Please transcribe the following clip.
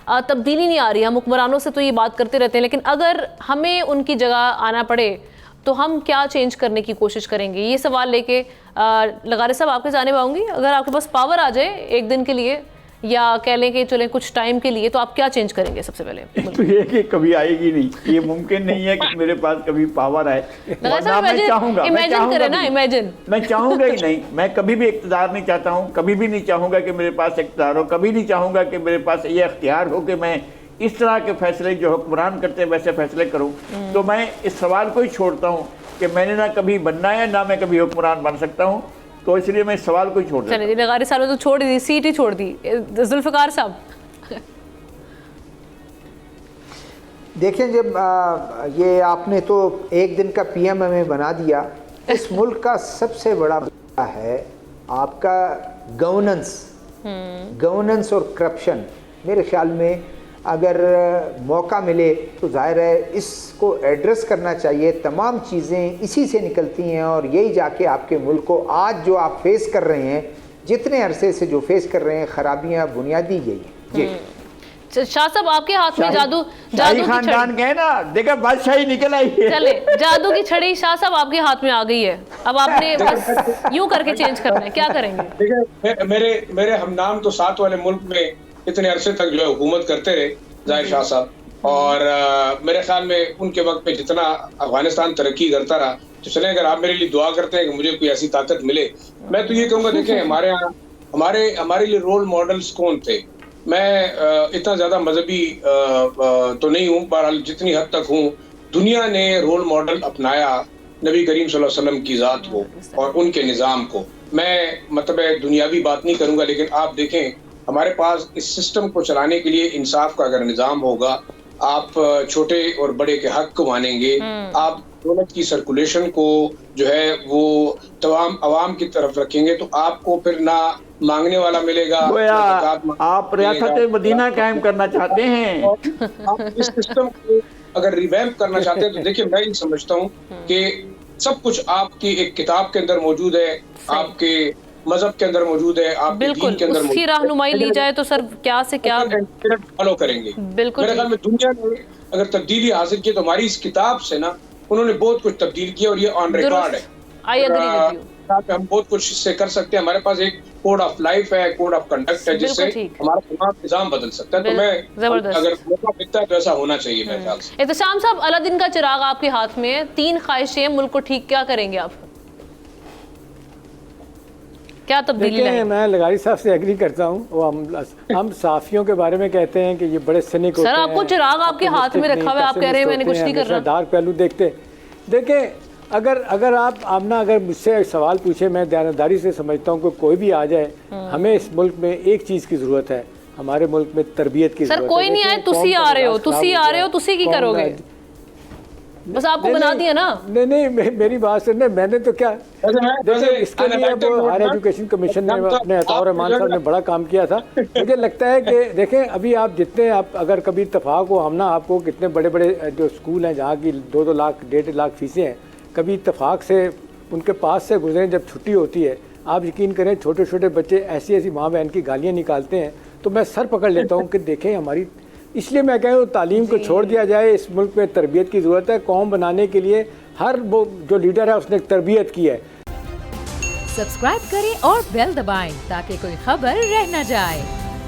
تبدیلی نہیں آ رہی. ہم حکمرانوں سے تو یہ بات کرتے رہتے ہیں, لیکن اگر ہمیں ان کی جگہ آنا پڑے تو ہم کیا چینج کرنے کی کوشش کریں گے؟ یہ سوال لے کے لغاری صاحب آپ کے جانب آؤں گی. اگر آپ کے پاس پاور آ جائے ایک دن کے لیے یا کہہ لیں کہ چلیں کچھ ٹائم کے لیے, تو آپ کیا چینج کریں گے سب سے پہلے؟ تو یہ کہ کبھی آئے گی نہیں, یہ ممکن نہیں ہے کہ میرے پاس کبھی پاور آئے. میں چاہوں گا, میں چاہوں گا ہی نہیں, میں کبھی بھی اقتدار نہیں چاہتا ہوں, کبھی بھی نہیں چاہوں گا کہ میرے پاس اقتدار ہو, کبھی نہیں چاہوں گا کہ میرے پاس یہ اختیار ہو کہ میں اس طرح کے فیصلے جو حکمران کرتے ہیں ویسے فیصلے کروں. تو میں اس سوال کو ہی چھوڑتا ہوں کہ میں نے نہ کبھی بننا ہے نہ میں کبھی حکمران بن سکتا ہوں, تو اس لیے میں اس سوال کو ہی چھوڑ دیتا ہوں. چلیں جی, لغاری صاحب نے تو چھوڑ دی, سیٹ ہی چھوڑ دی. ذوالفقار صاحب دیکھیں, جب یہ آپ نے تو ایک دن کا پی ایم ہمیں بنا دیا. اس ملک کا سب سے بڑا مسئلہ ہے آپ کا گورننس اور کرپشن. میرے خیال میں اگر موقع ملے تو ظاہر ہے اس کو ایڈریس کرنا چاہیے. تمام چیزیں اسی سے نکلتی ہیں اور یہی جا کے آپ کے ملک کو آج جو آپ فیس کر رہے ہیں, جتنے عرصے سے جو فیس کر رہے ہیں خرابیاں, بنیادی یہی ہیں. جی شاہ صاحب, آپ کے ہاتھ میں جادو خاندان کے نا دیکھا بادشاہی نکل آئی ہے. چلے جادو کی چھڑی شاہ صاحب آپ کے ہاتھ میں آ گئی ہے, اب آپ نے بس یوں کر کے چینج کرنا ہے, کیا کریں گے؟ دیکھیں, میرے ہمنام تو ساتھ والے ملک میں اتنے عرصے تک جو ہے حکومت کرتے رہے ظاہر شاہ صاحب, اور میرے خیال میں ان کے وقت میں جتنا افغانستان ترقی کرتا رہا, تو چلیں اگر آپ میرے لیے دعا کرتے ہیں کہ مجھے کوئی ایسی طاقت ملے, میں تو یہ کہوں گا دیکھیں ہمارے یہاں ہمارے لیے رول ماڈلز کون تھے. میں اتنا زیادہ مذہبی تو نہیں ہوں, بہرحال جتنی حد تک ہوں, دنیا نے رول ماڈل اپنایا نبی کریم صلی اللہ علیہ وسلم کی ذات کو اور ان کے نظام کو. میں مطلب دنیاوی بات نہیں کروں گا, لیکن آپ دیکھیں ہمارے پاس اس سسٹم کو چلانے کے لیے انصاف کا اگر نظام ہوگا, آپ چھوٹے اور بڑے کے حق کو مانیں گے, آپ دولت کی سرکولیشن کو جو ہے وہ تمام عوام کی طرف رکھیں گے, تو آپ کو پھر نہ مانگنے والا ملے گا. آپ ریاست مدینہ قائم کرنا چاہتے ہیں, آپ اس سسٹم کو اگر ریویمپ کرنا چاہتے ہیں, تو دیکھیں میں یہ سمجھتا ہوں کہ سب کچھ آپ کی ایک کتاب کے اندر موجود ہے, آپ کے مذہب کے اندر موجود ہے, آپ کے دین کے اندر موجود ہے. اس کی رہنمائی لی جائے تو سر کیا سے کیا فالو کریں گے. بالکل میرے خیال میں دنیا نے اگر تبدیلی حاصل کی تو ہماری اس کتاب سے نا انہوں نے بہت کچھ تبدیل کیا, اور یہ آن ریکارڈ ہے. ہم بہت کچھ اس سے کر سکتے ہیں. ہمارے پاس ایک کوڈ آف لائف ہے, کوڈ آف کنڈکٹ ہے, جس سے ہمارا تمام نظام بدل سکتا ہے. تو میں اگر موقع ملتا ہے تو ایسا ہونا چاہیے میرے خیال سے. احتشام صاحب, الادین کا چراغ آپ کے ہاتھ میں ہے, 3 خواہشیں ملک کو ٹھیک, کیا کریں گے آپ؟ کیا تبدیلی لائیں گے؟ میں لغاری صاحب سے ایگری کرتا ہوں. وہ ہم صحافیوں کے بارے میں کہتے ہیں کہ یہ بڑے سینک ہوتے ہیں. سر آپ کو چراغ آپ کے ہاتھ میں رکھا ہوا ہے, آپ کہہ رہے ہیں میں نے کچھ نہیں کر رہا. ڈارک پہلو دیکھتے. دیکھیں اگر آپ آمنہ اگر مجھ سے سوال پوچھے, میں دیانتداری سے سمجھتا ہوں کہ کوئی بھی آ جائے, ہمیں اس ملک میں ایک چیز کی ضرورت ہے, ہمارے ملک میں تربیت کی ضرورت ہے. سر کوئی نہیں آئے, تسی آ رہے ہو, تسی کی کرو گے, بس آپ کو بنا دیا نا. نہیں میری بات سننے, میں نے تو کیا اس کے لیے اب ہائر ایجوکیشن کمیشن نے اپنے عطاء رحمان صاحب نے بڑا کام کیا تھا. مجھے لگتا ہے کہ دیکھیں ابھی آپ جتنے اگر کبھی اتفاق ہو, ہم نا آپ کو کتنے بڑے بڑے جو اسکول ہیں جہاں کی 2-2 لاکھ 1.5 لاکھ فیسیں ہیں, کبھی اتفاق سے ان کے پاس سے گزریں جب چھٹی ہوتی ہے, آپ یقین کریں چھوٹے چھوٹے بچے ایسی ماں بہن کی گالیاں نکالتے ہیں, تو میں سر پکڑ لیتا ہوں کہ دیکھیں ہماری, اس لیے میں کہوں تعلیم کو چھوڑ دیا جائے. اس ملک میں تربیت کی ضرورت ہے. قوم بنانے کے لیے ہر وہ جو لیڈر ہے اس نے تربیت کی ہے. سبسکرائب کریں اور بیل دبائیں تاکہ کوئی خبر رہ نہ جائے.